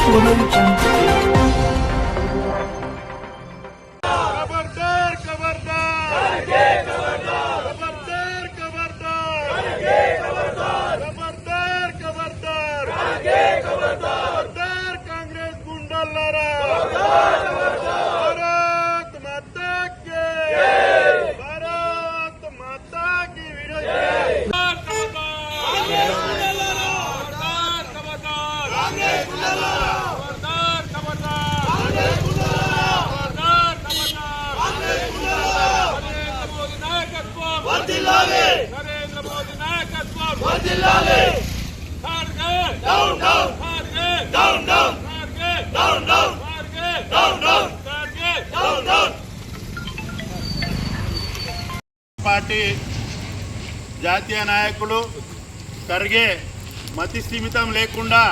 खबरदार खबरदार खबरदार खबरदार खबरदार खबरदार खबरदार कांग्रेस गुंडालारा भारत माता की नरेंद्र मोदी नायकत्व वर्धिल्लाले down down down down down down down down down down party జాతీయ నాయకులు ఖర్గే మతి స్థిమితం లేకుండా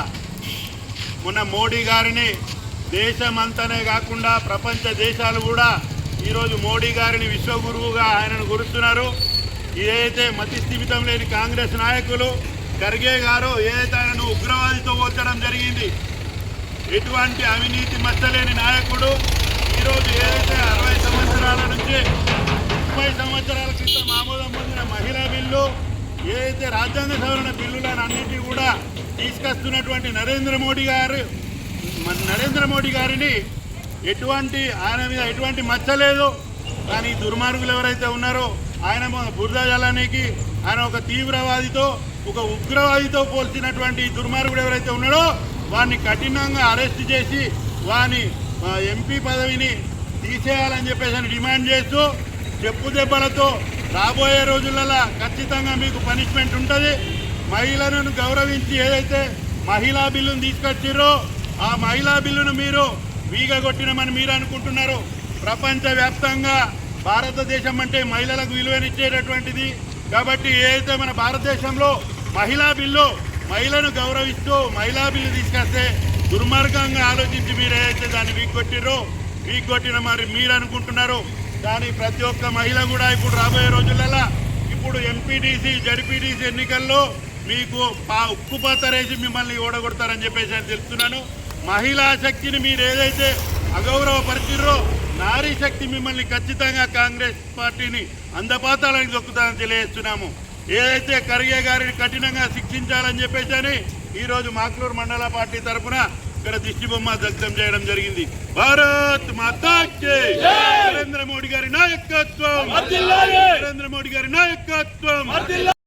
మొన్న మోడీ గారిని దేశమంతనే కాకుండా ప్రపంచ దేశాలు కూడా ఈరోజు మోడీ గారిని విశ్వగురువుగా ఆయనను గురుస్తున్నారు. ఏదైతే మతి స్థిమితం లేని కాంగ్రెస్ నాయకులు ఖర్గే గారు ఏదైతే ఆయనను ఉగ్రవాదితో పోల్చడం జరిగింది. ఎటువంటి అవినీతి మచ్చలేని నాయకుడు ఈరోజు ఏదైతే 60 సంవత్సరాల నుంచి 30 సంవత్సరాల క్రితం ఆమోదం పొందిన మహిళా బిల్లు, ఏదైతే రాజ్యాంగ సవరణ బిల్లులను అన్నింటినీ కూడా తీసుకొస్తున్నటువంటి నరేంద్ర మోడీ గారిని ఆయన మీద ఎటువంటి మచ్చ లేదు. కానీ దుర్మార్గులు ఎవరైతే ఉన్నారో ఆయన బురద జలానికి ఆయన ఒక తీవ్రవాదితో ఒక ఉగ్రవాదితో పోల్చినటువంటి దుర్మార్గుడు ఎవరైతే ఉన్నాడో వారిని కఠినంగా అరెస్ట్ చేసి వాని ఎంపీ పదవిని తీసేయాలని చెప్పేసి డిమాండ్ చేస్తూ చెప్పు దెబ్బలతో రాబోయే రోజులలో ఖచ్చితంగా మీకు పనిష్మెంట్ ఉంటుంది. మహిళలను గౌరవించి ఏదైతే మహిళా బిల్లును తీసుకొచ్చిర్రో ఆ మహిళా బిల్లును మీరు వీగగొట్టినమని మీరు అనుకుంటున్నారు. ప్రపంచవ్యాప్తంగా భారతదేశం అంటే మహిళలకు విలువనిచ్చేటటువంటిది. కాబట్టి ఏదైతే మన భారతదేశంలో మహిళను గౌరవిస్తూ మహిళా బిల్లు తీసుకొస్తే దుర్మార్గంగా ఆలోచించి మీరు ఏదైతే దాన్ని వీగొట్టిన మరి మీరు అనుకుంటున్నారు. కానీ ప్రతి ఒక్క మహిళ కూడా ఇప్పుడు రాబోయే రోజులలో ఇప్పుడు ఎంపీటీసీ జడ్పీటీసీ ఎన్నికల్లో మీకు ఉక్కుపాతరేసి మిమ్మల్ని ఓడగొడతారని చెప్పేసి తెలుస్తున్నాను. మహిళా శక్తిని మీరు ఏదైతే అగౌరవపరిచిర్రో నారీ శక్తి మిమ్మల్ని ఖచ్చితంగా కాంగ్రెస్ పార్టీని అందపాతాలని దొక్కుతారని తెలియజేస్తున్నాము. ఏదైతే ఖర్గే గారిని కఠినంగా శిక్షించాలని చెప్పేసి ఈరోజు మాక్లూరు మండల పార్టీ తరఫున ఇక్కడ దిష్టి బొమ్మ దగ్ధం చేయడం జరిగింది. భారత్ మాతా కీ నరేంద్ర మోడీ గారి నాయకత్వం, నరేంద్ర మోడీ గారి నాయకత్వం.